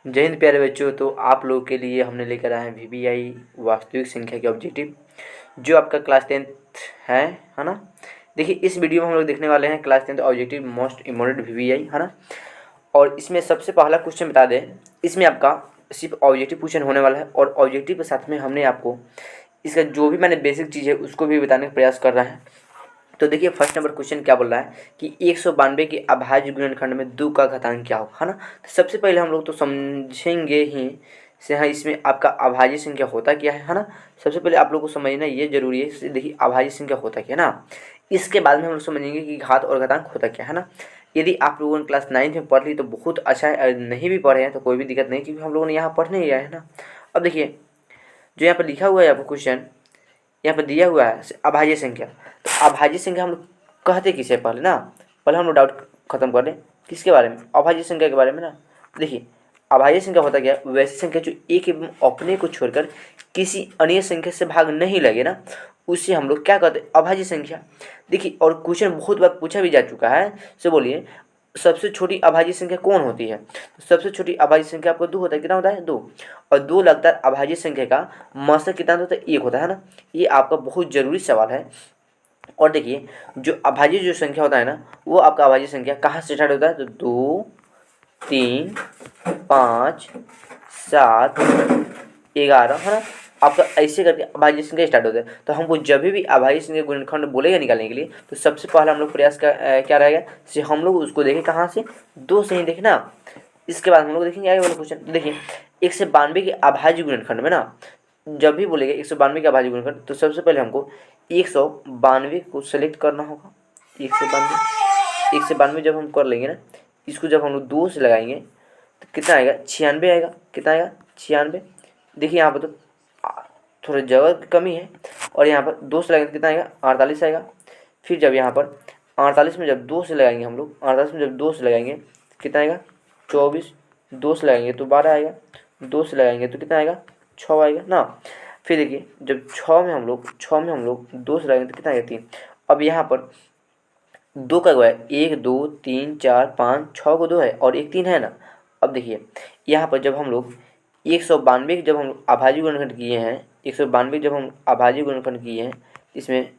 जय हिंद प्यारे बच्चों। तो आप लोगों के लिए हमने लेकर आए हैं वीबीआई वास्तविक संख्या के ऑब्जेक्टिव, जो आपका क्लास 10th है ना। देखिए, इस वीडियो में हम लोग देखने वाले हैं class 10th objective most important VBI, है ना। और इसमें सबसे पहला क्वेश्चन बता दें, इसमें आपका सिर्फ ऑब्जेक्टिव क्वेश्चन होने वाला है और ऑब्जेक्टिव के साथ में हमने आपको इसका जो भी मैंने बेसिक चीज़ है उसको भी बताने का प्रयास कर रहा है। तो देखिए, फर्स्ट नंबर क्वेश्चन क्या बोल रहा है कि 192 के अभाज्य गुणनखंड में 2 का घातांक क्या होगा, है ना। तो सबसे पहले हम लोग तो समझेंगे ही से हाँ इसमें आपका अभाज्य संख्या होता क्या है ना। सबसे पहले आप लोग को समझना ये जरूरी है। देखिए, अभाज्य संख्या होता क्या है ना, इसके बाद में हम लोग समझेंगे कि घात और घातांक होता क्या है ना। यदि आप लोगों ने क्लास 9th में पढ़ ली तो बहुत अच्छा है, अगर नहीं भी पढ़े हैं तो कोई भी दिक्कत नहीं, क्योंकि हम लोगों ने यहाँ पढ़ने ही आया है ना। अब देखिए, जो यहाँ पर लिखा हुआ है आपको क्वेश्चन, यहाँ पर दिया हुआ है अभाज्य संख्या। तो अभाज्य संख्या हम लोग कहते किसे पहले ना, पहले हम लोग डाउट खत्म कर लें किसके बारे में, अभाज्य संख्या के बारे में ना। देखिए, अभाज्य संख्या होता क्या है, वैसी संख्या जो एक एवं अपने को छोड़कर किसी अन्य संख्या से भाग नहीं लगे ना, उसे हम लोग क्या कहते हैं, अभाज्य संख्या। देखिए, और क्वेश्चन बहुत बार पूछा भी जा चुका है, तो बोलिए सबसे छोटी अभाज्य संख्या कौन होती है। तो सबसे छोटी अभाज्य संख्या आपको 2 होता है। कितना होता है, 2। और 2 लगातार अभाज्य संख्या का मात्रक कितना होता है, 1 होता है ना। ये आपका बहुत जरूरी सवाल है। और देखिए, जो अभाज्य जो संख्या होता है ना, वो आपका अभाज्य संख्या कहाँ से स्टार्ट होता है, तो 2, 3, 5, 7, 11, है ना। आपका ऐसे करके अभाज्य संख्या स्टार्ट होता है। तो हमको जब भी अभाज्य संख्या गुणनखंड बोलेगा निकालने के लिए, तो सबसे पहला हम लोग प्रयास क्या रहेगा, से हम लोग उसको देखें कहाँ से, 2 से ही देखें ना। इसके बाद हम लोग देखेंगे आगे वाला क्वेश्चन। देखिए, 192 के अभाज्य गुणनखंड में ना, जब भी बोलेगा 192 के अभाज्य गुणनखंड, तो सबसे पहले हमको 192 को सेलेक्ट करना होगा। 192 जब हम कर लेंगे ना, इसको जब हम लोग 2 से लगाएंगे तो कितना आएगा, 96 आएगा। कितना आएगा, 96। देखिए, यहाँ पर तो थोड़ा जगह की कमी है, और यहाँ पर 2 से लगाएंगे तो कितना आएगा, 48 आएगा। फिर जब यहाँ पर 48 में जब 2 से लगाएंगे हम लोग, 48 में जब 2 से लगाएंगे कितना आएगा, 24। 2 से लगाएंगे तो 12 आएगा। 2 से लगाएंगे तो कितना आएगा, 6 आएगा ना। फिर देखिए, जब 6 में हम लोग 2 से लगाएंगे तो कितना आएगा, 3। अब यहाँ पर 2 का है, 1 2 3 4 5 6 को 2 है और एक 3 है ना। अब देखिए, यहाँ पर जब हम लोग 192 जब हम अभाज्य गुणनखंड किए हैं, 192 जब हम अभाज्य गुणनखंड किए हैं, इसमें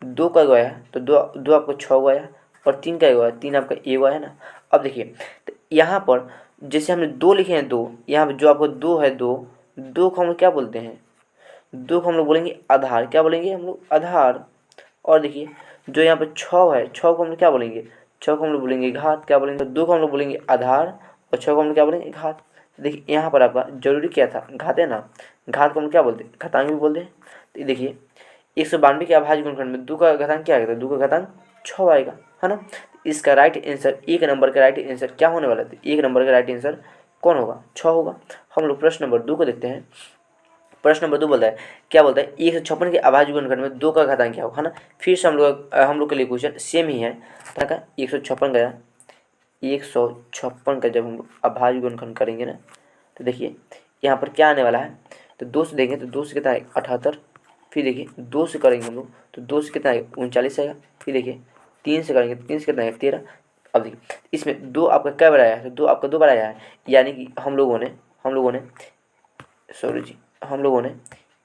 2 का गया तो 2 आपको 6 गया, और 3 का गया 3 आपका ए गया है ना। अब देखिए, तो यहाँ पर जैसे हमने 2 लिखे हैं, 2 यहाँ पर जो आपको 2 है, 2 को हम लोग क्या बोलते हैं, 2 को हम लोग बोलेंगे आधार। क्या बोलेंगे हम लोग, आधार। और देखिए, जो यहाँ पर 6 है, 6 को हम लोग क्या बोलेंगे, 6 को हम लोग बोलेंगे घात। क्या बोलेंगे, 2 को हम लोग बोलेंगे आधार और 6 को हम लोग क्या बोलेंगे, घात। देखिए, यहाँ पर आपका जरूरी क्या था, घात है ना। घात को हम क्या बोलते हैं, घातांक भी बोलते हैं। तो देखिए, 192 के अभाज्य गुणनखंड में 2 का घातांक क्या आएगा, 2 का घातांक 6 आएगा, है ना। इसका राइट आंसर, 1 नंबर का राइट आंसर क्या होने वाला है, 1 नंबर का राइट आंसर कौन होगा, 6 होगा। हम लोग प्रश्न नंबर 2 को देखते हैं। प्रश्न नंबर 2 बोलता है, क्या बोलता है, 156 के अभाज्य गुणनखंड में 2 का घातांक क्या होगा, है ना। फिर से हम लोग के लिए क्वेश्चन सेम ही है। का 156 का जब हम लोग अभाज्य गुणनखंड करेंगे ना, तो देखिए यहाँ पर क्या आने वाला है, तो 2 से देंगे तो 2 से कितना है, 78। फिर देखिए 2 से करेंगे हम लोग तो 2 से कितना आएगा, 39 आएगा। फिर देखिए 3 से करेंगे तो 3 से कितना आएगा, 13। अब देखिए, इसमें 2 आपका क्या बार आया है, तो 2 आपका 2 बार आया है। यानी कि हम लोगों ने सॉरी जी, हम लोगों ने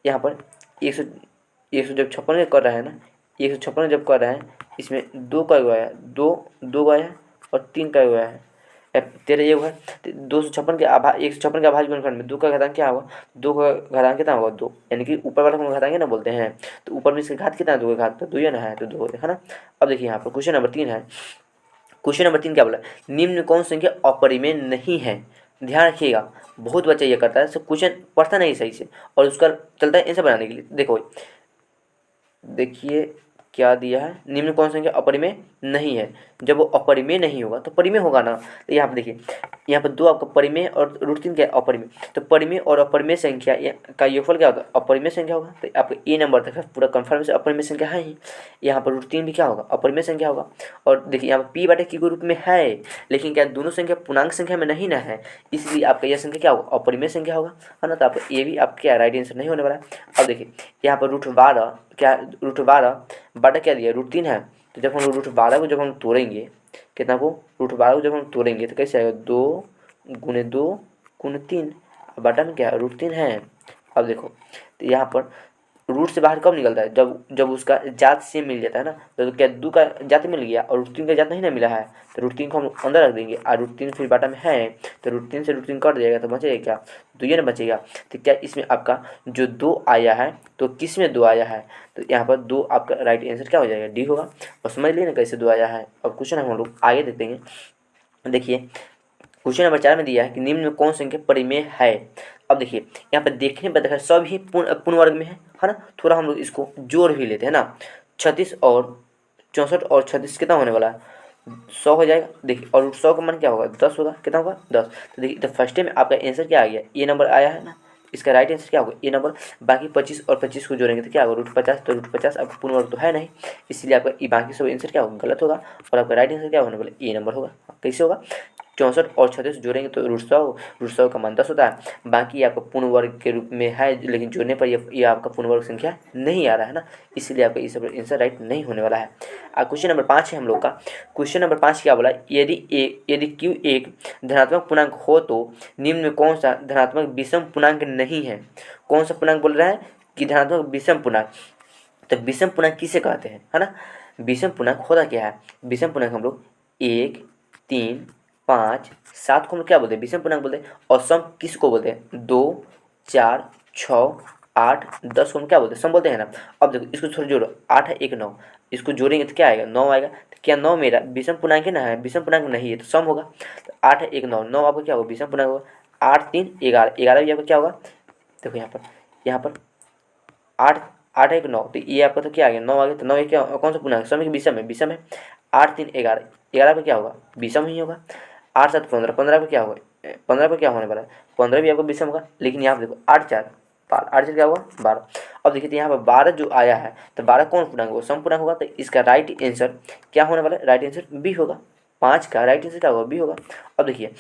यहाँ पर 100 जब 56 कर रहा है ना, 156 जब कर रहा है, इसमें 2 का गया है, 2 गया है और 3 का गया है, 13 ये हुआ है। तो 256 के 156 के अभाज्य गुणनखंड में 2 का घातांक क्या होगा, 2 का घातांक कितना होगा, 2। यानी कि ऊपर वाला को घातांक ना बोलते हैं, तो ऊपर में इसका घात कितना है, 2 का घात तो 2 ही ना है, तो 2 है ना। अब देखिए, यहाँ पर क्वेश्चन नंबर 3 है। क्वेश्चन नंबर 3 क्या बोला, निम्न कौन संख्या अपरिमेय नहीं है। ध्यान रखिएगा, बहुत बच्चा ये करता है, सब क्वेश्चन पढ़ता नहीं सही से और उसका चलता है आंसर बनाने के लिए। देखिए क्या दिया है, निम्न कौन संख्या अपरिमेय नहीं है। जब वो अपरिमेय नहीं होगा तो परिमेय होगा ना। तो यहाँ पर देखिए, यहाँ पर 2 आपका परिमेय और √3 क्या है, अपरिमेय। तो परिमेय और अपरिमेय संख्या का योगफल क्या होगा, अपरिमेय संख्या होगा। तो आपका ए नंबर तक पूरा कंफर्म से अपरिमेय संख्या है ही। यहाँ पर √3 भी क्या होगा, अपरिमेय संख्या होगा। और देखिए, यहाँ पर पी बटे क्यू के रूप में है, लेकिन क्या दोनों संख्या पूर्णांक संख्या में नहीं ना है, इसलिए आपका यह संख्या क्या होगा, अपरिमेय संख्या होगा, है ना। तो आपका ए भी आपका क्या राइट आंसर नहीं होने वाला है। अब देखिए, यहाँ पर √12 क्या, √12 बटा क्या दिया, √3 है। तो जब हम लोग √12 को जब हम तोड़ेंगे, कितना को, √12 को जब हम तोड़ेंगे तो कैसे आएगा, 2 × 2 गुण 3 बटा में क्या है √3 है। अब देखो तो यहाँ पर रूट से बाहर कब निकलता है, जब जब उसका जात सेम मिल जाता है ना। तो क्या 2 का जात मिल गया और √3 का जात नहीं ना मिला है, तो √3 को हम अंदर रख देंगे और √3 फिर बाटा में है, तो √3 से √3 कट जाएगा तो बचेगा क्या, 2 ना बचेगा। तो क्या इसमें आपका जो 2 आया है तो किस में 2 आया है, तो यहाँ पर 2 आपका राइट आंसर क्या हो जाएगा, डी होगा। और समझ लिए ना कैसे 2 आया है। अब क्वेश्चन हम लोग आगे देखते हैं। देखिए क्वेश्चन नंबर 4 में दिया है कि निम्न में कौन संख्या परिमेय है। अब देखिए यहाँ पर देखने पर देखा सब ही पूर्ण वर्ग में है ना। थोड़ा हम लोग इसको जोड़ भी लेते हैं ना, 36 और 64 और 36 कितना होने वाला है, 100 हो जाएगा। देखिए और 100 का मान क्या होगा, 10 होगा। कितना होगा 10। तो देखिए तो फर्स्ट में आपका आंसर क्या आ गया, ये नंबर आया है ना। इसका राइट आंसर क्या होगा, ये नंबर। बाकी 25 और 25 को जोड़ेंगे तो क्या होगा √50। तो √50 अब पूर्ण वर्ग तो है नहीं, इसलिए आपका ये बाकी सब आंसर क्या होगा, गलत होगा। और आपका राइट आंसर क्या होने वाला, ये नंबर होगा। कैसे होगा, 64 और 36 जोड़ेंगे तो √100 का मान 10 होता है। बाकी आपका पूर्ण वर्ग के रूप में है, लेकिन जोड़ने पर ये आपका पूर्ण वर्ग संख्या नहीं आ रहा है ना, इसलिए आपका इस आंसर राइट नहीं होने वाला है। क्वेश्चन नंबर 5 है हम लोग का। क्वेश्चन नंबर 5 क्या बोला, यदि Q एक धनात्मक पूर्णांक हो तो निम्न में कौन सा धनात्मक विषम पूर्णांक नहीं है। कौन सा पूर्णांक बोल रहा है कि धनात्मक विषम पूर्णांक। तो विषम पूर्णांक किसे कहते हैं, है ना। विषम पूर्णांक होता क्या है, विषम पूर्णांक हम लोग 1, 3, 5, 7 को हम क्या बोलते हैं, विषम पूर्णांक बोलते हैं। और सम किसको बोलते हैं, 2, 4, 6, 8, 10 को हम क्या बोलते हैं, सम बोलते हैं ना। अब देखो इसको थोड़ा जोड़ो, 8 है 1 9, इसको जोड़ेंगे तो क्या आएगा, 9 आएगा। तो क्या 9 मेरा विषम पूर्णांक है ना, है विषम पूर्णांक नहीं है तो सम होगा। तो 8 है 1 9, 9 आपका क्या होगा विषम पूर्णांक होगा। 8 3 11, 11 भी आपका क्या होगा, देखो यहाँ पर 8 8 1 9, तो ये आपका तो क्या आ गया 9 आ गया। तो 9 क्या कौन सा पूर्णांक, सम है कि विषम है। 8 3 11, 11 पे क्या होगा विषम ही होगा। 8 7 15, 15 पे क्या होगा, 15 पे क्या होने वाला है, 15 भी आपको विषम होगा। लेकिन यहाँ पे देखो 8 4 12, 8 4 क्या होगा 12। अब देखिए तो यहाँ पर 12 जो आया है तो 12 कौन पूर्णांक होगा, सम पूर्णांक होगा। तो इसका राइट आंसर क्या होने वाला है, राइट आंसर बी होगा। 5 का राइट आंसर क्या होगा, बी होगा। अब देखिए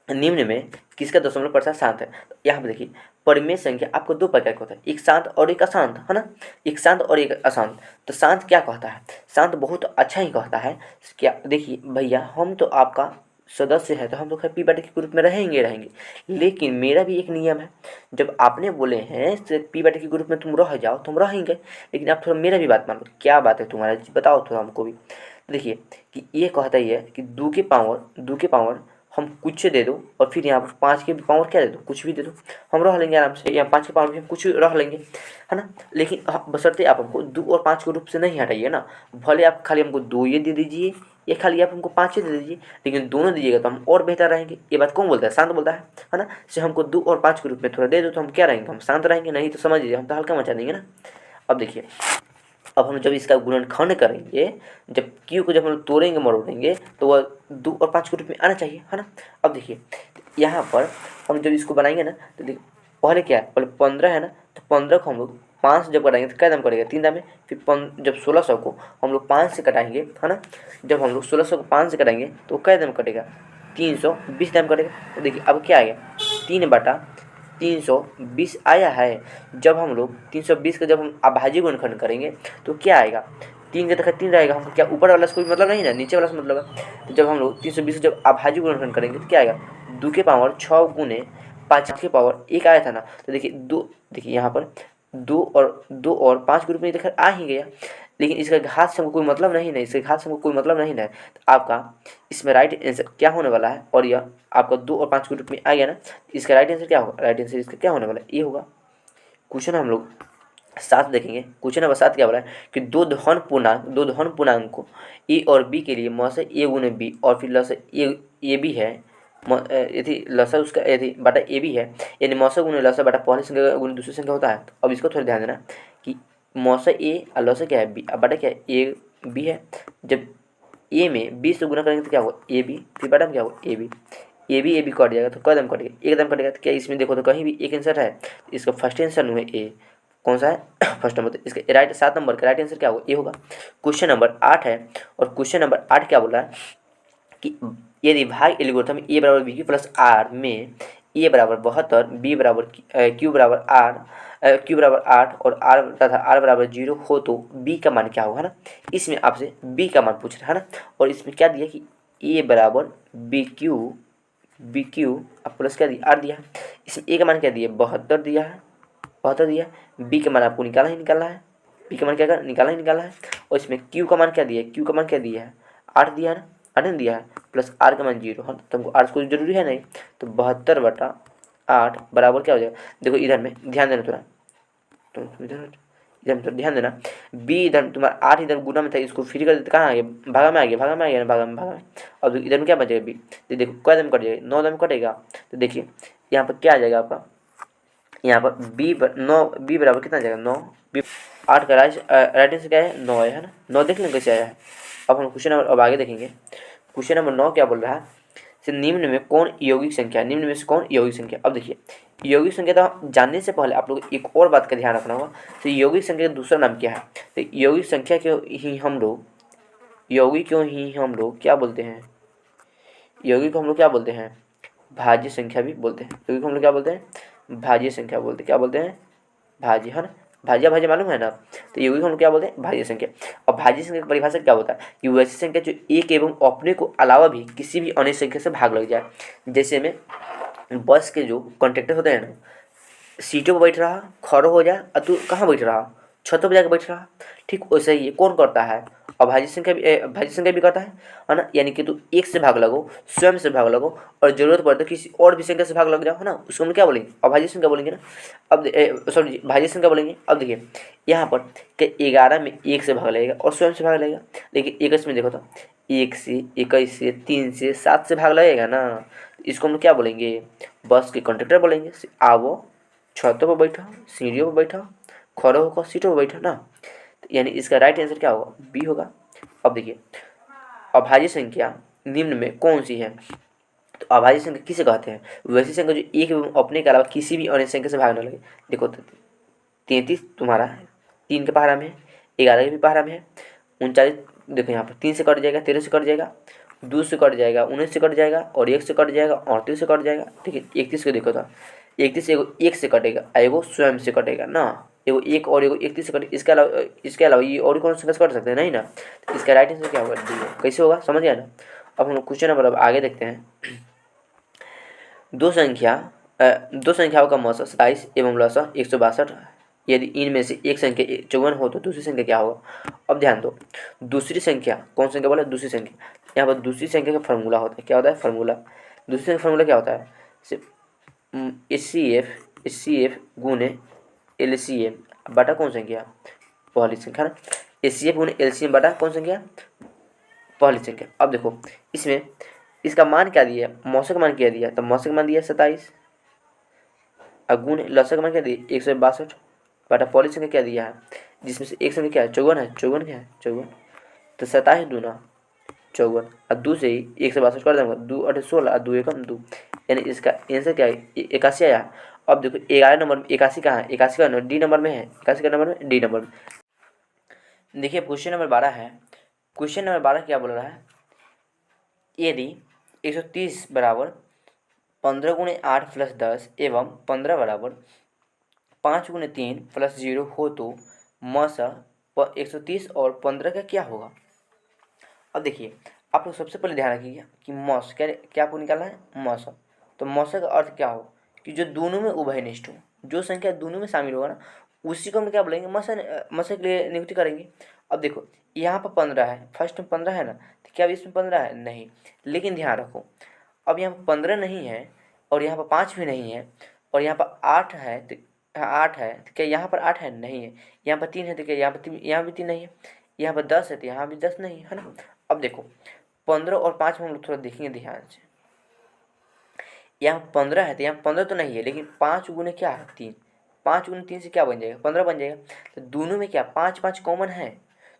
निम्न में किसका दशमलव प्रसार शांत है। तो यहाँ पे देखिए परिमेय संख्या आपको 2 प्रकार का होता है, एक शांत और एक अशांत, है ना। एक शांत और एक अशांत। तो शांत क्या कहता है, शांत बहुत अच्छा ही कहता है। क्या देखिए भैया हम तो आपका सदस्य है तो हम तो पी बैठक के ग्रुप में रहेंगे, लेकिन मेरा भी एक नियम है। जब आपने बोले हैं पी बैठक के ग्रुप में तुम रह जाओ, तुम रहेंगे, लेकिन आप थोड़ा मेरा भी बात मान लो। क्या बात है तुम्हारा, बताओ थोड़ा हमको भी। देखिए कि ये कहता ही है कि 2 के पावर हम कुछ दे दो और फिर यहाँ पर 5 के पावर क्या दे दो, कुछ भी दे दो, हम रह लेंगे आराम से। यहाँ 5 के पावर भी हम कुछ रह लेंगे, है ना। लेकिन बशर्ते आप हमको 2 और 5 के रूप से नहीं हटाइए ना। भले आप खाली हमको 2 ये दे दीजिए या खाली आप हमको 5 दे दीजिए, लेकिन दोनों दीजिएगा तो हम और बेहतर रहेंगे। ये बात कौन बोलता है, शांत बोलता है ना। से हमको 2 और 5 के रूप में थोड़ा दे दो तो हम क्या रहेंगे, हम शांत रहेंगे। नहीं तो समझ लीजिए हम तो हल्का मचा देंगे ना। अब देखिए अब हम जब इसका गुणनखंड करेंगे, जब क्यू को जब हम तोड़ेंगे मरोड़ेंगे तो वह 2 और 5 के रूप में आना चाहिए, है ना। अब देखिए यहाँ पर हम जब इसको बनाएंगे ना तो देखिए पहले क्या है, पहले 15 है ना। तो 15 को हम लोग 5 से जब कटाएंगे तो क्या दाम कटेगा, 3 दाम में। फिर जब 1600 को हम लोग 5 से कटाएंगे, है ना। जब हम लोग 1600 को 5 से कटाएंगे तो क्या दाम कटेगा, 320 दाम कटेगा। तो देखिए अब क्या आ गया, 3/320 आया है। जब हम लोग 320 का जब हम अभाज्य गुणनखंड करेंगे तो क्या आएगा, 3 के तक 3 रहेगा। हमको क्या ऊपर वाला से कोई मतलब नहीं ना, नीचे वाला से मतलब है। तो जब हम लोग 320 जब अभाज्य गुणनखंड करेंगे तो क्या आएगा, 2 के पावर 6 गुने 5 के पावर 1 आया था ना। तो देखिए 2, देखिए यहाँ पर 2 और 5 के रूप में देखकर आ ही गया। लेकिन इसका घात से हमको कोई मतलब नहीं है, इसके घात से हमको कोई मतलब नहीं है। तो आपका इसमें राइट आंसर क्या होने वाला है, और यह आपका 2 और 5 के रूप में आ गया ना। इसका राइट आंसर क्या होगा, राइट आंसर इसका क्या होने वाला है, ये होगा। क्वेश्चन हम लोग 7 देखेंगे। क्वेश्चन नंबर 7 क्या बोला है कि दो धन पूर्णांक को ए और बी के लिए मौसे ए गुने बी और फिर लस ए बी है, यदि लसा उसका यदि बटा ए बी है, यानी मौसा गुने लसा बटा पहली संख्या गुने दूसरी संख्या होता है। तो अब इसको थोड़ा ध्यान देना कि मौसा ए और लसा क्या है बी, अब बटा क्या है ए बी है। जब ए में 20 से गुना करेंगे तो क्या होगा ए बी, फिर बटा में क्या होगा ए बी कट जाएगा तो कदम कटेगा, एक दम कटेगा। तो क्या इसमें देखो तो कहीं भी एक आंसर है, इसका फर्स्ट आंसर हुआ ए, कौन सा है फर्स्ट नंबर। तो इसका राइट 7 नंबर का राइट आंसर क्या होगा, ए होगा। क्वेश्चन नंबर 8 है, और क्वेश्चन नंबर 8 क्या बोल रहा है कि यदि भाग एल्गोरिथम ए बराबर बी क्यू प्लस आर में ए बराबर 72, बी बराबर क्यू बराबर 8 और आर तथा आर बराबर 0 हो तो बी का मान क्या होगा, है ना। इसमें आपसे बी का मान पूछ रहा है ना। और इसमें क्या दिया कि ए बराबर बी क्यू बी क्यू अब प्लस क्या दिया, आर दिया। इसमें ए का मान क्या दिया, 72 दिया है, 72 दिया। बी का मान आपको निकालना ही निकालना है, बी का मान क्या निकालना ही निकालना है। और इसमें क्यू का मान क्या दिया है, क्यू का मान क्या दिया है, 8 दिया है ना, 8 नहीं दिया है, प्लस आर का मान 0 है, तो हमको आर को जरूरी है नहीं, तो 72/8 बराबर क्या हो जाएगा। देखो इधर में ध्यान देना थोड़ा, तो इधर इधर तो ध्यान देना, बी इधर तुम्हारा 8 इधर गुना में था, इसको फ्री कर देते कहाँ आ गया, भागा में आ गया, भागा में आ गया ना, भागा में। अब इधर में क्या बचेगा बी, तो देखो क्या दम कट जाएगा, 9 दम कटेगा। तो देखिए यहाँ पर क्या आ जाएगा आपका, यहाँ पर बी 9, बी बराबर कितना आ जाएगा 9, बी 8 का राइट आंसर क्या है 9 है ना, 9 देख लें कैसे आया है। अब हम क्वेश्चन नंबर अब आगे देखेंगे। क्वेश्चन नंबर 9 क्या बोल रहा है, निम्न में कौन यौगिक संख्या है, निम्न में से कौन यौगिक संख्या। अब देखिए यौगिक संख्या तो जानने से पहले आप लोग एक और बात का ध्यान रखना होगा, तो यौगिक संख्या का दूसरा नाम क्या है। तो यौगिक संख्या क्यों ही हम लोग, यौगिक क्यों ही हम लोग क्या बोलते हैं, यौगिक को हम लोग क्या बोलते हैं, भाज्य संख्या भी बोलते हैं। यौगिक को हम लोग क्या बोलते हैं, भाज्य संख्या बोलते हैं, क्या बोलते हैं, भाज्य, है ना, भाज्य भाज्य मालूम है ना। तो यौगिक को हम लोग क्या बोलते हैं, भाज्य संख्या। और भाज्य संख्या की परिभाषा क्या होता है कि वैसी संख्या जो एक एवं अपने को अलावा भी किसी भी अन्य संख्या से भाग लग जाए। जैसे में बस के जो कंडक्टर होते हैं ना, सीटों पर बैठ रहा, खड़ो हो जाए और तू कहाँ बैठ रहा, छतों पर जाकर बैठ रहा, ठीक वैसे ही ये कौन करता है, अभाज्य संख्या भी भाज्य संख्या भी करता है ना। यानी कि तू एक से भाग लगो, स्वयं से भाग लगो, और जरूरत पड़े तो किसी और भी संख्या से भाग लग जाओ, है ना, उसको हम क्या बोलेंगे, अभाज्य संख्या बोलेंगे ना। अब सॉरी भाज्य संख्या बोलेंगे। अब देखिए यहाँ पर कि 11 में एक से भाग लगेगा और स्वयं से भाग लगेगा, लेकिन 21 में देखो तो 1 से, 21 से, 3 से, 7 से भाग लगेगा ना, इसको हम क्या बोलेंगे, बस के कंडक्टर बोलेंगे। आओ छतों पर बैठा, सीढ़ियों पर बैठा, खड़े होकर सीटों पर बैठा ना, तो यानी इसका राइट आंसर क्या होगा, बी होगा। अब देखिए अभाज्य संख्या निम्न में कौन सी है, तो अभाज्य संख्या किसे कहते हैं, वैसी संख्या जो एक एवं अपने के अलावा किसी भी अन्य संख्या से भाग न लगे। देखो 33 तुम्हारा है, 3 के पहाड़ा में है, 11 के भी पहाड़ा में है, 39 देखो यहाँ पर 3 से कट जाएगा, 13 से कट जाएगा, 2 से कट जाएगा, 19 से कट जाएगा, और 1 से कट जाएगा, 38 से कट जाएगा। ठीक है 31 को देखो तो 31 एगो 1 से कटेगा, एगो स्वयं से कटेगा ना, एगो 1 और एगो 31 से कटे, इसके अलावा ये और कौन संख्या से कट सकते हैं, नहीं ना। तो इसका राइट आंसर क्या होगा, डी। कैसे होगा समझ गया ना। अब हम लोग क्वेश्चन नंबर अब आगे देखते हैं। दो संख्याओं का मौसा 27 एवं लसा 162, यदि इनमें से एक संख्या 54 हो तो दूसरी संख्या क्या होगा। अब ध्यान दो, दूसरी संख्या कौन संख्या बोला, दूसरी संख्या, यहाँ पर दूसरी संख्या का फार्मूला होता है, क्या होता है फार्मूला, दूसरी संख्या का फार्मूला क्या होता है, एच सी एफ गुने LCM बटा कौन संख्या, पहली संख्या ना, HCF गुने LCM बटा कौन संख्या, पहली संख्या। अब देखो इसमें इसका मान क्या दिया, मौसा का मान क्या दिया, तो मौसा का मान दिया 27, और गुण लसा का मान क्या दिया 162, बटा पहली संख्या क्या दिया है, जिसमें से एक संख्या क्या है 54 है, 54 क्या है 54, तो 27 दूना 54, और 2 से ही 162 कर देंगे, 2 8 16 और 2 एकम 2, यानी इसका आंसर क्या है 81 आया। अब देखो 11 नंबर में 81 कहाँ है, 81 का डी नंबर में है, 81 का नंबर में डी नंबर में। देखिए क्वेश्चन नंबर 12 है, क्वेश्चन नंबर 12 क्या बोल रहा है, यदि 130 बराबर 15 गुणे 8 प्लस 10 एवं 15 बराबर 5 गुणे 3 प्लस 0 हो तो मौसा 130 और 15 का क्या होगा। अब देखिए आप लोग सबसे पहले ध्यान रखिएगा कि मौस क्या क्या आपको निकालना है मौसा, तो मौसा का अर्थ क्या हो कि जो दोनों में उभयनिष्ठ हो, जो संख्या दोनों में शामिल होगा ना उसी को हम क्या बोलेंगे मौसा, मौसा के लिए नियुक्ति करेंगे। अब देखो यहाँ पर 15 है, फर्स्ट में 15 है ना, तो क्या इसमें 15 है नहीं, लेकिन ध्यान रखो अब यहाँ पर 15 नहीं है और यहाँ पर 5 भी नहीं है, और यहाँ पर 8 है तो 8 है तो क्या यहाँ पर 8 है नहीं है, यहाँ पर 3 है तो क्या यहाँ पर यहाँ भी 3 नहीं है, यहाँ पर 10 है तो यहाँ भी 10 नहीं है ना। अब देखो 15 और 5 में हम लोग थोड़ा देखेंगे ध्यान से, यहाँ 15 है तो यहाँ 15 तो नहीं है, लेकिन 5 गुने क्या है 3, 5 गुने 3 से क्या बन जाएगा 15 बन जाएगा, तो दोनों में क्या 5 5 कॉमन है,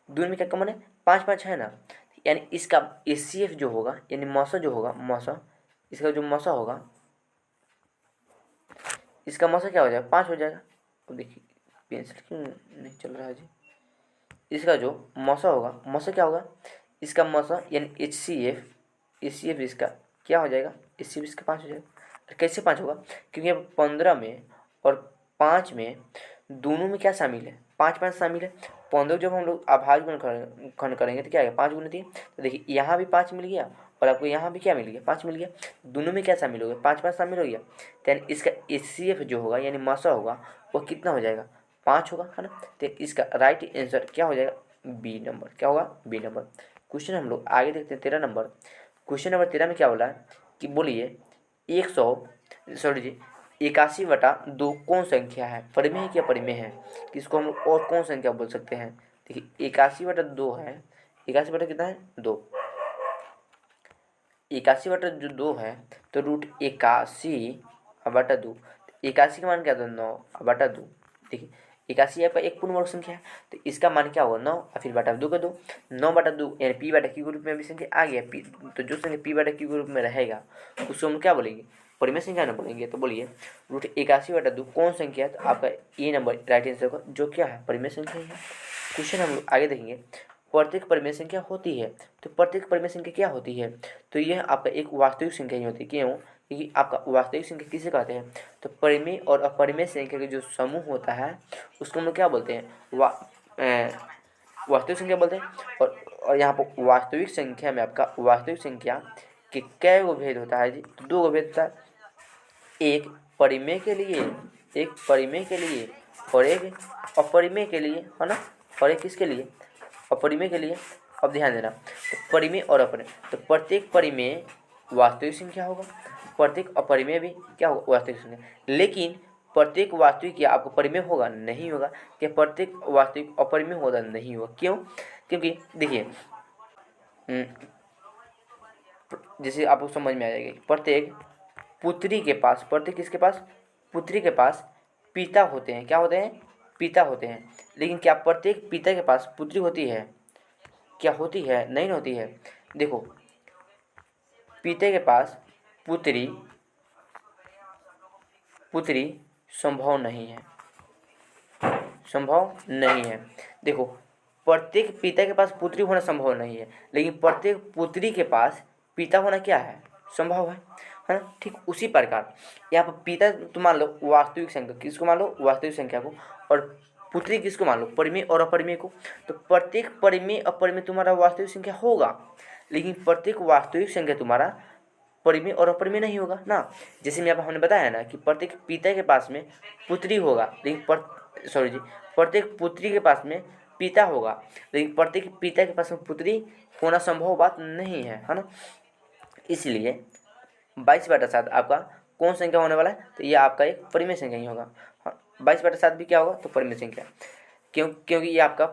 दोनों में क्या कॉमन है 5 5 है ना, यानी इसका HCF जो होगा यानी मौसा जो होगा मौसा, इसका जो मौसा होगा इसका मौसा क्या हो जाएगा 5 हो जाएगा। अब देखिए पेंसिल क्यों नहीं चल रहा है जी, इसका जो मौसा होगा मौसा क्या होगा, इसका मौसा यानी HCF इसका क्या हो जाएगा, HCF इसका 5 हो जाएगा। कैसे 5 होगा, क्योंकि अब 15 में और 5 में दोनों में क्या शामिल है 5 5 शामिल है। 15 जब हम लोग अभाज्य गुणनखंड करेंगे तो क्या आएगा 5 गुने 3, तो देखिए यहाँ भी 5 मिल गया और आपको यहाँ भी क्या मिल गया, 5 मिल गया। दोनों में क्या शामिल हो गया, 5 5 शामिल हो गया। तो इसका HCF जो होगा यानी मासा होगा वो कितना हो जाएगा, 5 होगा, है ना। तो इसका राइट आंसर क्या हो जाएगा, बी नंबर। क्या होगा, बी नंबर। क्वेश्चन हम लोग आगे देखते हैं 13 नंबर। क्वेश्चन नंबर 13 में क्या बोला है कि बोलिए 81 कौन संख्या है, परिमेय है क्या परिमेय है, किसको हम लोग और कौन संख्या बोल सकते हैं। देखिए 81/2 है, 81 बटा कितना है 2, 81/2 है तो √81/2, 81 का मान क्या था 9/2। देखिए 81 आपका एक पूर्ण वर्ग संख्या है तो इसका मान क्या होगा 9 और फिर बटा 2 का 2, 9/2 यानी p/q के रूप में अभी संख्या आ गया p। तो जो संख्या p/q के रूप में रहेगा उसको हम क्या बोलेंगे, परिमेय संख्या ना बोलेंगे। तो बोलिए √81/2 कौन संख्या है, तो आपका ए नंबर राइट आंसर होगा, जो क्या है परिमेय संख्या ही है। क्वेश्चन हम लोग आगे देखेंगे, प्रत्येक परिमेय संख्या होती है। तो प्रत्येक परिमेय संख्या क्या होती है, तो यह आपका एक वास्तविक संख्या ही होती है। क्यों, क्योंकि आपका वास्तविक संख्या किसे कहते हैं, तो परिमेय और अपरिमेय संख्या के जो समूह होता है उसको हम लोग क्या बोलते हैं, वास्तविक संख्या बोलते हैं। और यहाँ पर वास्तविक संख्या में आपका वास्तविक संख्या के कै गो भेद होता है जी, तो 2 गो भेद होता है, एक परिमेय के लिए, एक परिमेय के लिए और एक अपरिमेय के लिए, है ना। और एक किसके लिए, अपरिमेय के लिए। अब ध्यान देना, तो परिमेय और अपरिमेय, तो प्रत्येक परिमेय वास्तविक संख्या होगा, प्रत्येक अपरिमेय भी क्या होगा, वास्तविक संख्या। लेकिन प्रत्येक वास्तविक या आपको परिमेय होगा नहीं होगा, क्या प्रत्येक वास्तविक अपरिमेय होगा नहीं होगा। क्यों, क्योंकि देखिए जैसे आपको समझ में आ जाएगी, प्रत्येक पुत्री के पास, प्रत्येक किसके पास, पुत्री के पास पिता होते हैं, क्या होते हैं, पिता होते हैं। लेकिन क्या प्रत्येक पिता के पास पुत्री होती है, क्या होती है, नहीं होती है। देखो पिता के पास पुत्री पुत्री संभव नहीं है, संभव नहीं है। देखो प्रत्येक पिता के पास पुत्री होना संभव नहीं है, लेकिन प्रत्येक पुत्री के पास पिता होना क्या है, संभव है ना। ठीक उसी प्रकार यहाँ पर पिता तो मान लो वास्तविक संख्या, किसको मान लो, वास्तविक संख्या को, और पुत्री किसको मान लो, परिमेय और अपरिमेय को। तो प्रत्येक परिमेय अपरिमेय तुम्हारा वास्तविक संख्या होगा, लेकिन प्रत्येक वास्तविक संख्या तुम्हारा परिमेय और अपरिमेय नहीं होगा ना। जैसे मैं हमने बताया ना कि प्रत्येक पिता के पास में पुत्री होगा, लेकिन प्रत्येक पुत्री के पास में पिता होगा, लेकिन प्रत्येक पिता के पास में पुत्री होना संभव बात नहीं है ना। इसलिए 22/7 आपका कौन संख्या होने वाला है, तो ये आपका एक परिमेय संख्या ही होगा। हाँ 22/7 भी क्या होगा, तो परिमेय संख्या। क्योंकि ये आपका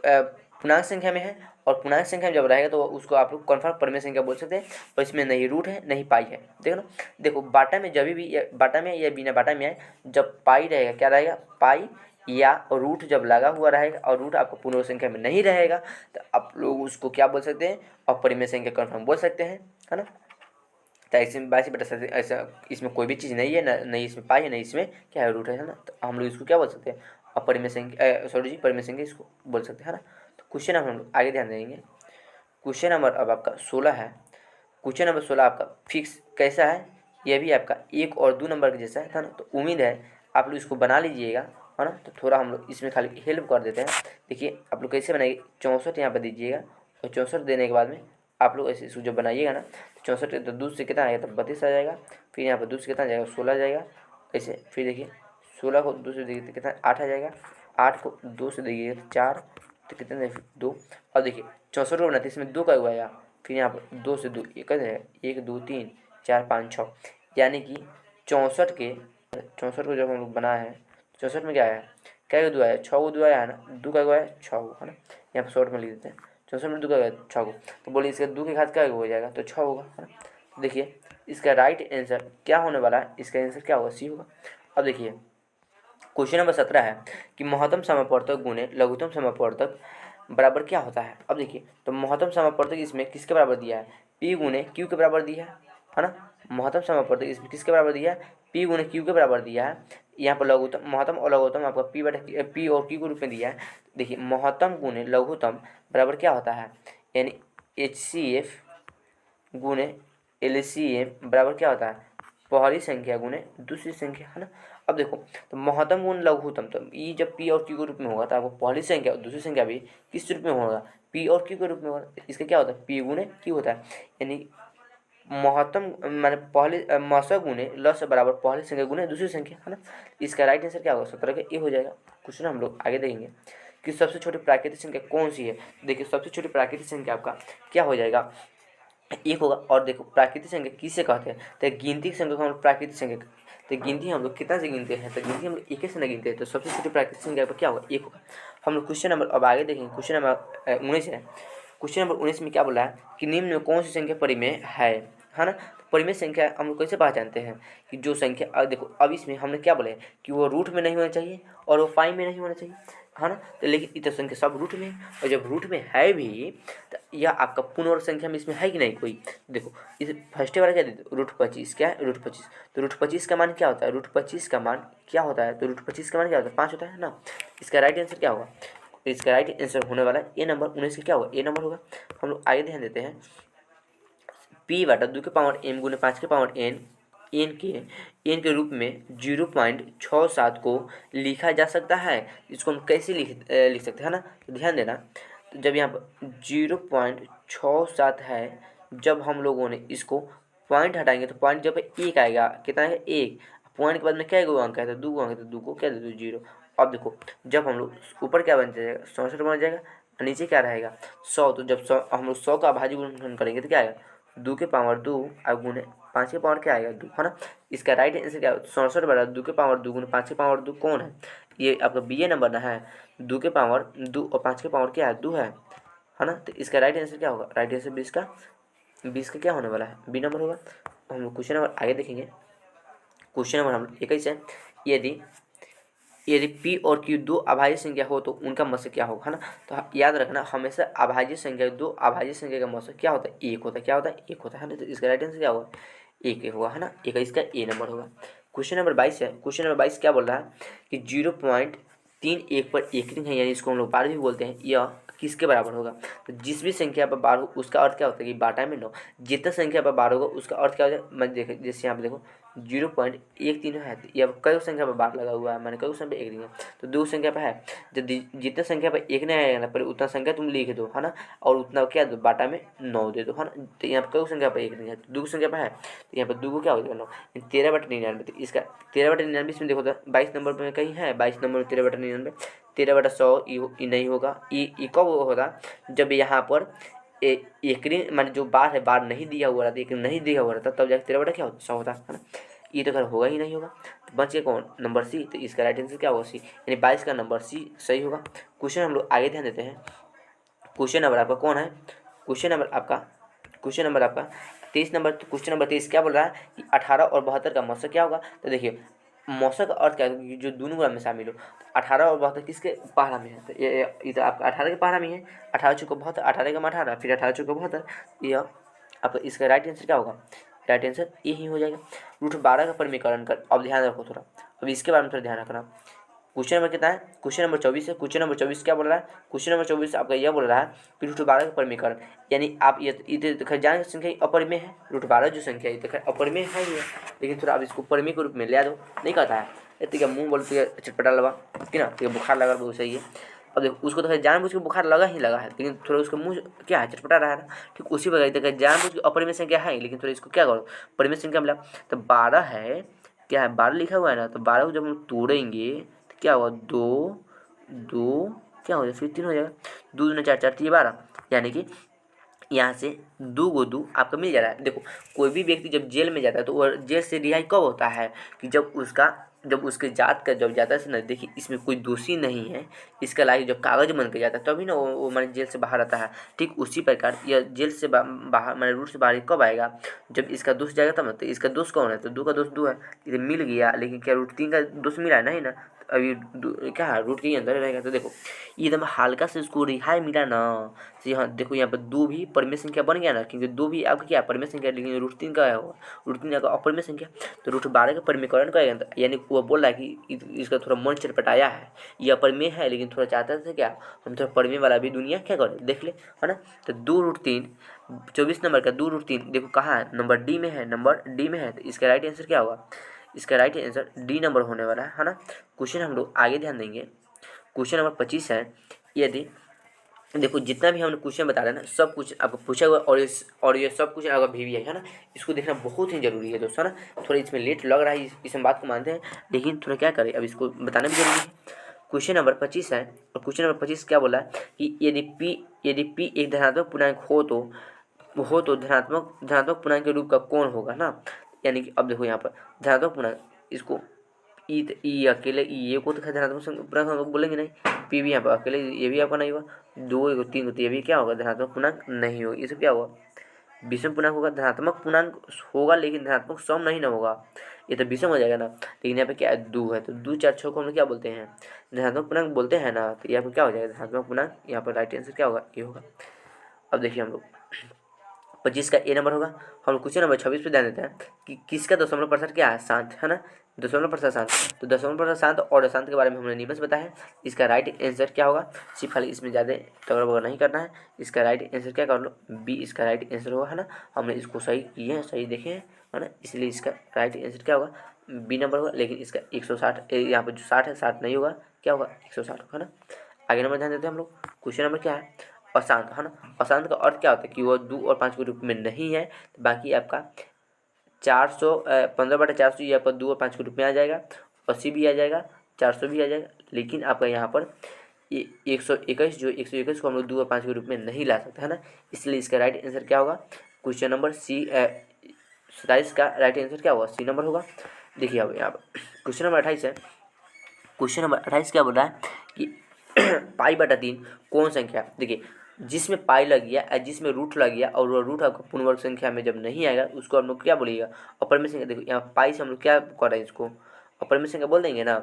पूर्णांक संख्या में है, और पूर्णांक संख्या में जब रहेगा तो उसको आप लोग कन्फर्म परिमेय संख्या बोल सकते हैं। और इसमें नहीं रूट है नहीं पाई है, देखो ना। देखो बाटा में जब भी बाटा में या बिना बाटा में आए, जब पाई रहेगा क्या रहेगा, पाई या रूट जब लगा हुआ रहेगा और रूट आपको पूर्ण संख्या में नहीं रहेगा, तो आप लोग उसको क्या बोल सकते हैं, अपरिमेय संख्या कन्फर्म बोल सकते हैं, है ना। तो इसमें 22/7 ऐसा इसमें कोई भी चीज़ नहीं है, नहीं इसमें पाई है नहीं इसमें क्या है रूट है ना। तो हम लोग इसको क्या बोल सकते हैं, अपरिमेय संख्या, परिमेय संख्या इसको बोल सकते हैं, है ना। तो क्वेश्चन हम लोग आगे ध्यान देंगे। क्वेश्चन नंबर अब आपका 16 है। क्वेश्चन नंबर 16 आपका फिक्स कैसा है, यह भी आपका 1 और 2 नंबर के जैसा है ना। तो उम्मीद है आप लोग इसको बना लीजिएगा, है ना। तो थोड़ा हम लोग इसमें खाली हेल्प कर देते हैं। देखिए आप लोग कैसे बनाइए, 64 यहाँ पर दीजिएगा, और 64 देने के बाद में आप लोग ऐसे जो बनाइएगा ना, तो 64 तो 2 से कितना आएगा, तो 32 आ जाएगा। फिर यहाँ पर 2 से कितना आ जाएगा, 16 आ जाएगा ऐसे। फिर देखिए 16 को 2 से देखिए तो कितना 8 आ जाएगा, 8 को 2 से देखिए तो 4, तो कितने 2। और देखिए 64 को बनाते इसमें 2 का हुआ आया, फिर यहाँ पर 2 से 2 एक जाएगा, 1 2 3 4 5 6, यानी कि 64 को जब हम लोग बनाए हैं, 64 में क्या आया, क्या का 2 आया, 6 को 2 आया है ना, 2 का आया 6 को, है ना। यहाँ पर शॉर्ट में लिख देते हैं, 64 में 2 का 6 को, तो बोलिए इसका 2 के घात क्या हो जाएगा, तो 6 होगा, है ना। तो देखिए इसका राइट आंसर क्या होने वाला है, इसका आंसर क्या होगा, सी होगा। अब देखिए क्वेश्चन नंबर 17 है कि महत्तम समापवर्तक गुणे लघुत्तम समापवर्तक बराबर क्या होता है। अब देखिए तो महत्तम समापवर्तक इसमें किसके बराबर दिया है, P गुणे Q के बराबर दिया है ना। महत्तम समापवर्तक इसमें किसके बराबर दिया है, P गुणे Q के बराबर दिया है। यहाँ पर लघुत्तम महत्तम और लघुत्तम आपका P और Q के रूप में दिया है। देखिए महत्तम गुणे लघुत्तम बराबर क्या होता है, यानी HCF गुणे LCM बराबर क्या होता है, पहली संख्या गुणे दूसरी संख्या, है ना। अब देखो तो महत्तम गुण लघुत्तम, तो ये जब P और Q के रूप में होगा तो आपको पहली संख्या और दूसरी संख्या भी किस रूप में होगा, पी और क्यू के रूप में होगा। इसका क्या होता है, पी गुणे क्यू होता है, यानी महत्तम माने पहले मौसा गुणे ल से बराबर पहली संख्या गुणे दूसरी संख्या, है ना। इसका राइट आंसर क्या होगा, 17 का ए हो जाएगा। क्वेश्चन हम लोग आगे देखेंगे कि सबसे छोटी प्राकृतिक संख्या कौन सी है। देखिए सबसे छोटी प्राकृतिक संख्या आपका क्या हो जाएगा, एक होगा। और देखो प्राकृतिक संख्या किसे कहते हैं, तो गिनती की संख्या को हम लोग प्राकृतिक संख्या, तो गिनती हम लोग कितना से गिनते हैं, तो गिनती हम लोग एक से ना गिनते हैं, तो सबसे छोटी प्राकृतिक संख्या पर क्या होगा, एक होगा। हम लोग क्वेश्चन नंबर अब आगे देखेंगे, क्वेश्चन नंबर 19 है। क्वेश्चन नंबर 19 में क्या बोला है कि निम्न में कौन सी संख्या परिमेय है ना। तो परिमेय संख्या हम लोग कैसे पहचानते हैं कि जो संख्या देखो अब इसमें हमने क्या बोला है कि वो रूट में नहीं होना चाहिए और वो पाई में नहीं होना चाहिए, है ना। तो लेकिन इतर संख्या सब रूट में है, और जब रूट में है भी तो यह आपका पूर्ण संख्या में इसमें है कि नहीं कोई। देखो इस फर्स्ट वाला क्या देते √25, क्या है √25, तो √25 का मान क्या होता है, √25 का मान क्या होता है, तो √25 का मान क्या होता है, 5 होता है ना। इसका राइट आंसर क्या होगा, इसका राइट आंसर होने वाला है ए नंबर 19 का क्या होगा, ए नंबर होगा। हम लोग आगे ध्यान देते हैं, पी बटा 2 के पावर m गुने 5 के पावर n के रूप में 0.67 को लिखा जा सकता है। इसको हम कैसे लिख सकते हैं ना, तो ध्यान देना। तो जब यहाँ पर 0.67 है, जब हम लोगों ने इसको पॉइंट हटाएंगे तो पॉइंट जब एक आएगा, कितना है एक, पॉइंट के बाद में क्या अंक है, तो 2 अंक है, तो 2 को क्या दे दो 0। अब देखो जब हम लोग ऊपर क्या बन जाएगा 67 बन जाएगा, नीचे क्या रहेगा 100। तो जब 100 हम लोग 100 का अभाज्य गुणन करेंगे तो क्या आएगा 2 के पावर 2 और गुने 5 के पावर क्या आएगा 2, है ना। इसका राइट आंसर क्या है 67 बटा 2 के पावर 2 गुने 5 के पावर 2 कौन है, ये आपका बी ए नंबर ना है। 2 के पावर 2 और 5 के पावर क्या है 2 है ना। तो इसका राइट आंसर क्या होगा, राइट आंसर 20 का क्या होने वाला है, बी नंबर होगा। हम लोग क्वेश्चन नंबर आगे देखेंगे। क्वेश्चन नंबर हम लोग 21 है, यदि P और Q दो अभाज्य संख्या हो तो उनका मौसा क्या होगा, है ना। तो याद रखना हमेशा अभाज्य संख्या, दो अभाज्य संख्या का मौसा क्या होता है, एक होता है, क्या होता है एक होता है ना। तो इसका राइट आंसर क्या होगा, एक होगा, है ना, एक इसका ए नंबर होगा। क्वेश्चन नंबर 22 है। क्वेश्चन नंबर 22 क्या बोल रहा है कि 0.31 पर एकरिंग है, यानी इसको हम लोग बार भी बोलते हैं, यह किसके बराबर होगा। तो जिस भी संख्या पर बार हो उसका अर्थ क्या होता है कि बाटा में 9, जितना संख्या पर बार होगा उसका अर्थ क्या होता है। मैं देखे जैसे यहाँ पे देखो 0.13 है, या कई संख्या पर बार लगा हुआ है, मैंने कई संख्या पर एक नहीं है, तो दो संख्या पर है। जब जितना संख्या पर एक नहीं आएगा ना, पर उतना संख्या तुम लिख दो, है ना, और उतना क्या दो बाटा में 9 दे दो, है ना। तो यहाँ पर कई संख्या पर एक नहीं है, तो दो संख्या पर है, तो यहाँ पर दो को क्या हो जाएगा 9, 13/99। तो इसका 13/99 इसमें देखो तो 22 नंबर में कहीं है, 22 नंबर में 13/99, 13/100 ये नहीं होगा। ये कब होगा, जब यहाँ पर एकरी मान जो बार है, बार नहीं दिया हुआ रहता, एक नहीं दिया हुआ रहता, तब जाकर 13 क्या होता 100 होता है ना। ये तो अगर होगा ही नहीं होगा, तो बच गया कौन, नंबर सी। तो इसका राइट आंसर क्या होगा सी, यानी 22 का नंबर सी सही होगा। क्वेश्चन हम लोग आगे ध्यान देते हैं। क्वेश्चन नंबर आपका कौन है, क्वेश्चन नंबर आपका 23 नंबर। तो क्वेश्चन नंबर 23 क्या बोल रहा है कि 18 और 72 का मौसा क्या होगा। तो देखिए मौसा का अर्थ क्या है, जो दोनों गुणा में शामिल हो। तो 18 और 72 किसके पहाड़ा में है, तो ये तो आपका 18 के पहाड़ा में है। 18 चौको 72, 18 का 18, फिर 18 चौको 72, यह आपका इसका राइट आंसर क्या होगा, राइट आंसर ये ही हो जाएगा। √12 का परिमीकरण कर, अब ध्यान रखो थोड़ा, अब इसके बारे में थोड़ा ध्यान रखना। क्वेश्चन नंबर कितना है, क्वेश्चन नंबर 24 है। क्वेश्चन नंबर 24 क्या बोल रहा है, क्वेश्चन नंबर 24 आपका यह बोल रहा है कि √12 का परिमीकरण, यानी आप ये जान संख्या अपरिमेय है। √12 जो संख्या है अपरिमेय है ही है, लेकिन थोड़ा आप इसको परिमेय के रूप में ले दो, नहीं कहता है इतने मुँह बोलते चटपटा लगा कि ना, तो बुखार लगा बहुत सही है। अब देखो उसको तो जानबूझ के बुखार लगा ही लगा है, लेकिन थोड़ा उसका मुँह क्या है चटपटा रहा है ना, ठीक उसी प्रकार जानबूझ के अपरिमेय संख्या है, लेकिन थोड़ा इसको क्या करो परिमेय संख्या मिला। तो 12 है, क्या है 12 लिखा हुआ है ना, तो 12 को जब हम तोड़ेंगे तो क्या होगा, 2 2 क्या हो जाएगा, फिर 3 हो जाएगा, 2 दूना 4 4 3 12, यानी कि यहाँ से 2 को 2 आपका मिल जा रहा है। देखो कोई भी व्यक्ति जब जेल में जाता है तो वह जेल से रिहाई कब होता है कि जब उसके जात का जब जाता है ना, देखिए इसमें कोई दोषी नहीं है, इसका लाइफ जब कागज बन के जाता है तभी ना वो मैंने जेल से बाहर आता है। ठीक उसी प्रकार यह जेल से बाहर मैंने रूट से बाहर कब आएगा, जब इसका दोस्त जाएगा तब ना। तो इसका दोस्त कौन है, तो 2 का दोस्त 2 है, इधर मिल गया, लेकिन क्या √3 का दोस्त मिला है नहीं ना, तो अभी क्या है रूट के ही अंदर रहेगा। तो देखो एकदम हल्का से उसको रिहाई मिला ना। तो यहाँ देखो यहाँ पर 2 भी परिमेय संख्या बन गया ना, क्योंकि 2 भी आपका क्या परिमेय संख्या, लेकिन √3 का है, √3 का अपरिमेय संख्या। तो √12 का परिमीकरण करेगा, यानी वो बोल रहा है कि इसका थोड़ा मन चटपटाया है, ये अपरिमेय है, लेकिन थोड़ा चाहता था क्या हम थोड़ा परिमेय वाला भी दुनिया क्या करें देख ले, है ना। तो 2√3 24 नंबर का 2√3 देखो कहाँ है, नंबर डी में है, नंबर डी में है। तो इसका राइट आंसर क्या होगा, इसका राइट आंसर डी नंबर होने वाला है ना। क्वेश्चन हम लोग आगे ध्यान देंगे। क्वेश्चन नंबर 25 है, यदि देखो जितना भी हमने क्वेश्चन बता रहे हैं ना, सब कुछ आपको पूछा हुआ और ये सब कुछ आपका VBI है ना, इसको देखना बहुत ही जरूरी है दोस्तों ना। थोड़ा इसमें लेट लग रहा है, इस हम बात को मानते हैं, लेकिन थोड़ा क्या करें, अब इसको बताना भी जरूरी है। क्वेश्चन नंबर 25 है, और क्वेश्चन नंबर 25 क्या बोला है कि यदि P एक धनात्मक पूर्णांक हो तो धनात्मक पूर्णांक के रूप का कौन होगा ना। यानी कि अब देखो यहाँ पर धनात्मक पूर्णांक, इसको ई अकेले ये को तो खैर धनात्मक पूर्णांक हम लोग बोलेंगे नहीं, P भी यहाँ पर अकेले ये भी आपका नहीं होगा, 2 3 तो ये भी क्या होगा, धनात्मक पूर्णांक नहीं होगा। इससे क्या होगा, विषम पूर्णांक होगा। धनात्मक पूर्णांक होगा लेकिन धनात्मक सम नहीं ना होगा, ये तो विषम हो जाएगा ना। लेकिन यहाँ पे क्या है, 2 है, तो 2 4 6 को हम लोग क्या बोलते हैं, धनात्मक पूर्णांक बोलते हैं ना। तो यहाँ पर क्या हो जाएगा, धनात्मक पूर्णांक, यहाँ पर राइट आंसर क्या होगा, ये होगा। अब देखिए हम लोग 25 का ए नंबर होगा। हम क्वेश्चन नंबर 26 पे ध्यान देते हैं कि किसका दशमलव प्रतिशत क्या है, शांत है ना, दशमलव प्रतिशत शांत। तो दशमलव प्रतिशत शांत और अशांत के बारे में हमने निबंध बताया है। इसका राइट आंसर क्या होगा, सिर्फ खाली इसमें ज़्यादा तगड़ा बगड़ नहीं करना है। इसका राइट आंसर क्या कर लो, बी इसका राइट आंसर होगा, है ना। हमने इसको सही किए हैं, सही देखे हैं, है ना, इसलिए इसका राइट आंसर क्या होगा, बी नंबर होगा। लेकिन इसका 160 यहाँ पर जो 60 है, 60 नहीं होगा, क्या होगा 160 होगा, है ना। आगे नंबर ध्यान देते हैं हम लोग। क्वेश्चन नंबर क्या है, अशांत, है ना। अशांत का अर्थ क्या होता है कि वह 2 और 5 के रूप में नहीं है। तो बाकी आपका 15/400 ये आपका 2 और 5 के रूप में आ जाएगा, 80 भी आ जाएगा, 400 भी आ जाएगा। लेकिन आपका यहाँ पर 121, जो 121 को हम लोग 2 और 5 के रूप में नहीं ला सकते, है ना। इसलिए इसका राइट आंसर क्या होगा, क्वेश्चन नंबर सी 27 का राइट आंसर क्या होगा, सी नंबर होगा। देखिए अब यहाँ पर क्वेश्चन नंबर 28 है। क्वेश्चन नंबर 28 क्या बोल रहा है कि π/3 कौन संख्या, देखिए जिसमें पाई लग गया या जिसमें रूट लग गया और वो रूट आपका पूर्ण वर्ग संख्या में जब नहीं आएगा, उसको हम लोग क्या बोलिएगा, अपर में संख्या। देखो यहाँ पाई से हम लोग क्या कर रहे हैं, इसको अपर में संख्या बोल देंगे ना।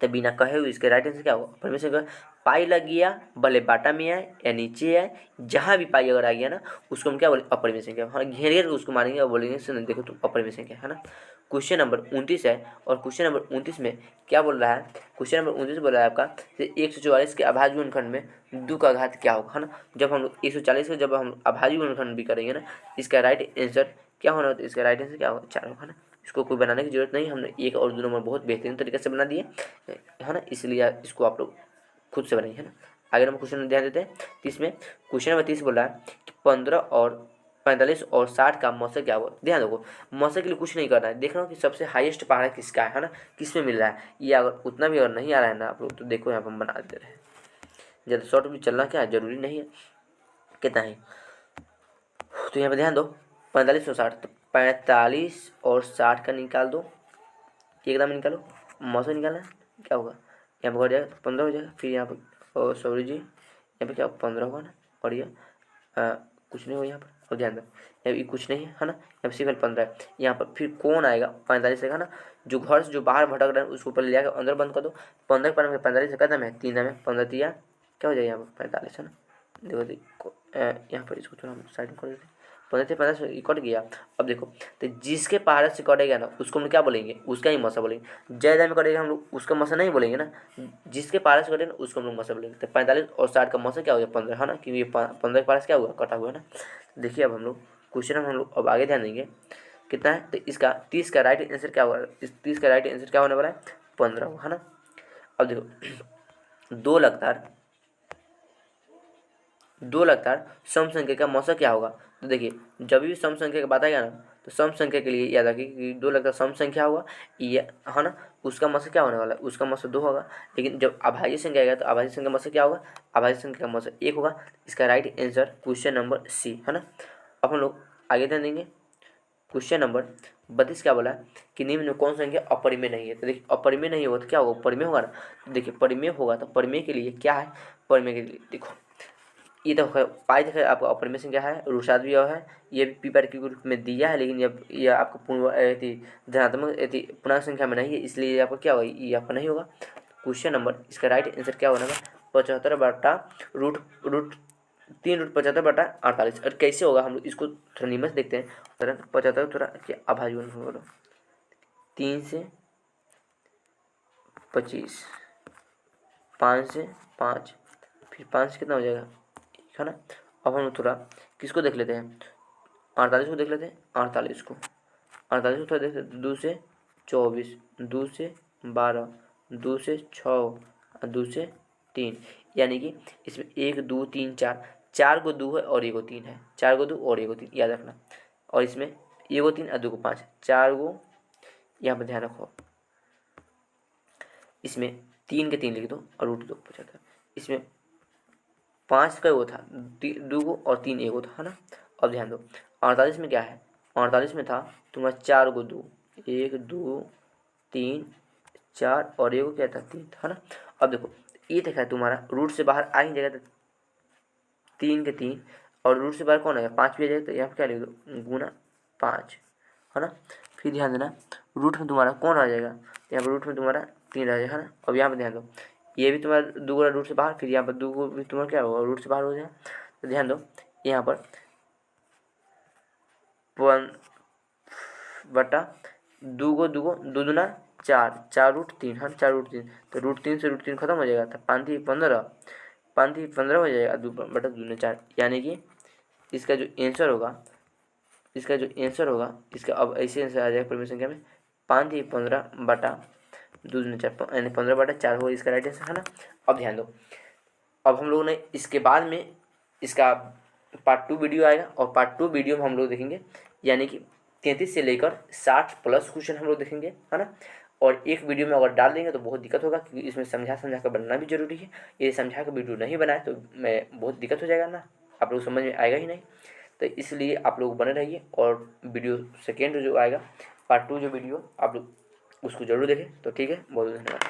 तो बिना कहे हुए इसके राइट आंसर क्या होगा, अपर में संख्या। पाई लग गया, भले बाटा में आए या नीचे आए, जहाँ भी पाई अगर आ गया ना, उसको हम क्या बोले, अपर में संख्या। हाँ, घेर घेर उसको मारेंगे और बोलेंगे सुन देखो तुम अपर में संख्या, है ना। क्वेश्चन नंबर 29 है, और क्वेश्चन नंबर 29 में क्या बोल रहा है, क्वेश्चन नंबर 29 बोल रहा है आपका 144 के अभाज्य गुणनखंड में 2 का घात क्या होगा, है ना। जब हम 140 का जब हम अभाज्य गुणनखंड भी करेंगे ना, इसका राइट आंसर क्या होना, तो इसका राइट आंसर क्या होगा, 4 होगा, है ना। इसको कोई बनाने की जरूरत नहीं, हमने 1 और 2 नंबर बहुत बेहतरीन तरीके से बना दिए, है ना। इसलिए इसको आप लोग खुद से बनाइए, है ना। आगे नंबर क्वेश्चन में ध्यान देते हैं 30 में। क्वेश्चन नंबर 30 बोल रहा है कि 15 और 45 और 60 का मौसम क्या होगा। ध्यान रखो, मौसम के लिए कुछ नहीं करना है, देख रहा हूँ कि सबसे हाईएस्ट पहाड़ किसका है ना, किस में मिल रहा है। ये अगर उतना भी अगर नहीं आ रहा है ना आप लोग, तो देखो यहाँ पर हम बना दे रहे हैं। ज़्यादा शॉर्ट भी चलना क्या है, जरूरी नहीं है कितना है। तो यहाँ पर ध्यान दो, 45 और 60, तो 45 और 60 का निकाल दो, एकदम निकालो, मौसम निकालना है, क्या होगा, यहाँ पर हो जाएगा 15 हो जाएगा। फिर यहाँ पर सॉरी जी, यहाँ पे क्या 15 होगा ना, और ये कुछ नहीं होगा यहाँ पर। और ध्यान दो यहाँ ये कुछ नहीं है ना, यहाँ पर सिर्फ 15 है। यहाँ पर फिर कौन आएगा, 45 आएगा ना। जो घर से जो बाहर भटक रहे हैं उसको पहले ले आकर अंदर बंद कर दो। 15 पर 45 का दम है, 3 दम है, 15 दिया क्या हो जाएगा, यहाँ पर 45 है ना। देखो यहाँ पर इसको थोड़ा हम साइड कर देते हैं, 15 से 50 कट गया। अब देखो, तो जिसके पहाड़ से कटेगा ना, उसको हम क्या बोलेंगे, उसका ही मसा बोलेंगे। जयदा में कटेगा हम लोग उसका मसा नहीं बोलेंगे ना, जिसके पहाड़ से कटेगा उसको हम लोग मसा बोलेंगे। तो 45 और 60 का मसा क्या हो गया, 15, है ना, क्योंकि 15 के पहाड़ से क्या हुआ, कटा हुआ है ना। देखिए अब हम लोग क्वेश्चन हम लोग अब आगे ध्यान देंगे कितना है। तो इसका 30 का राइट आंसर क्या होगा, इस 30 का राइट आंसर क्या होने वाला है, 15 होगा, है ना। अब देखो 2 लगातार सम संख्या का मौसा क्या होगा। तो देखिए जब भी सम संख्या की बात आएगा ना, तो सम संख्या के लिए याद रखिए कि 2 लगातार सम संख्या होगा, ये है ना, उसका मौसा क्या होने वाला है, उसका मौसा 2 होगा। लेकिन जब अभाज्य संख्या आएगा तो अभाज्य संख्या का मौसा क्या होगा, अभाज्य संख्या का मौसा 1 होगा। इसका right answer question number C, है ना। अब हम लोग आगे ध्यान देंगे। क्वेश्चन नंबर 32 क्या बोला कि निम्न में कौन संख्या अपरिमेय नहीं है। तो देखिए अपरिमेय नहीं होगा तो क्या होगा, परिमेय होगा ना। तो देखिए परिमेय होगा तो परिमेय के लिए क्या है, परिमेय के लिए देखो ये तो पाई देखिए आपका अपरिमेय संख्या है, रुसाद भी है, ये भी पी पर के रूप में दिया है, लेकिन ये आपका धनात्मक पूर्णांक संख्या में नहीं है, इसलिए आपका क्या होगा, ये आपका नहीं होगा। क्वेश्चन नंबर इसका राइट आंसर क्या होगा, 75 बटा रूट रूट 3√75/48। और कैसे होगा हम लोग इसको थोड़ा नियम देखते हैं। 75 थोड़ा क्या अभाज्य गुणनखंड बोलो, 3 से 25, 5 से 5, फिर 5 से कितना हो जाएगा, है ना। अब हम लोग थोड़ा किसको देख लेते हैं, 48 को देख लेते हैं। 48 को थोड़ा देख लेते हैं। 2 से 24, 2 से 12, 2 से 6, 2 से 3, यानी कि इसमें 1 2 3 4, 4 को 2 है और 1 को 3 है, 4 को 2 और 1 को 3 याद रखना। और इसमें 1 को 3 और 2 को 5, 4 को यहाँ पर ध्यान रखो, इसमें 3 के 3 लिख दो और रूट 2 बचा था। इसमें 5 का वो था 2 को और 3 1 को था, है ना। अब ध्यान दो 48 में क्या है, 48 में था तुम्हारा 4 को 2, 1 2 3 4 और 1 को क्या था 3 था, है ना। अब देखो ये देखा है तुम्हारा रूट से बाहर आ ही जाएगा, तो 3 के 3 और रूट से बाहर कौन आएगा 5 भी आ जाएगा, तो यहाँ पर क्या लिख दो गुना 5, है ना। फिर ध्यान देना रूट में तुम्हारा कौन आ जाएगा, यहाँ पर रूट में तुम्हारा 3 आ जाएगा, है ना। अब यहाँ पर ध्यान दो ये भी तुम्हारा 2 गुना रूट से बाहर, फिर यहाँ पर 2 को भी तुम्हारा क्या होगा रूट से बाहर हो जाएगा। तो ध्यान दो यहाँ पर 1 बटा 2 को 2 दूना 4, 4 रूट 3, हाँ 4 रूट 3, तो रूट 3 से रूट 3 खत्म हो जाएगा, तो 5 3 15, 5 3 15 हो जाएगा, 2 बटा 2 4, यानी कि इसका जो आंसर होगा, इसका अब ऐसे आंसर आ जाएगा परिमेय संख्या में 5 3 15 बटा 2 4, यानी 15 बटा 4 होगा इसका राइट आंसर, है ना। अब ध्यान दो अब हम लोगों ने इसके बाद में इसका पार्ट 2 वीडियो आएगा, और पार्ट 2 वीडियो में हम लोग देखेंगे यानी कि 33 से लेकर 60 प्लस क्वेश्चन हम लोग देखेंगे, है ना। और एक वीडियो में अगर डाल देंगे तो बहुत दिक्कत होगा, क्योंकि इसमें समझा कर बनना भी जरूरी है। ये समझा कर वीडियो नहीं बनाए तो मैं बहुत दिक्कत हो जाएगा ना, आप लोग समझ में आएगा ही नहीं। तो इसलिए आप लोग बने रहिए, और वीडियो सेकेंड जो आएगा पार्ट 2 जो वीडियो आप लोग उसको जरूर देखें। तो ठीक है, बहुत धन्यवाद।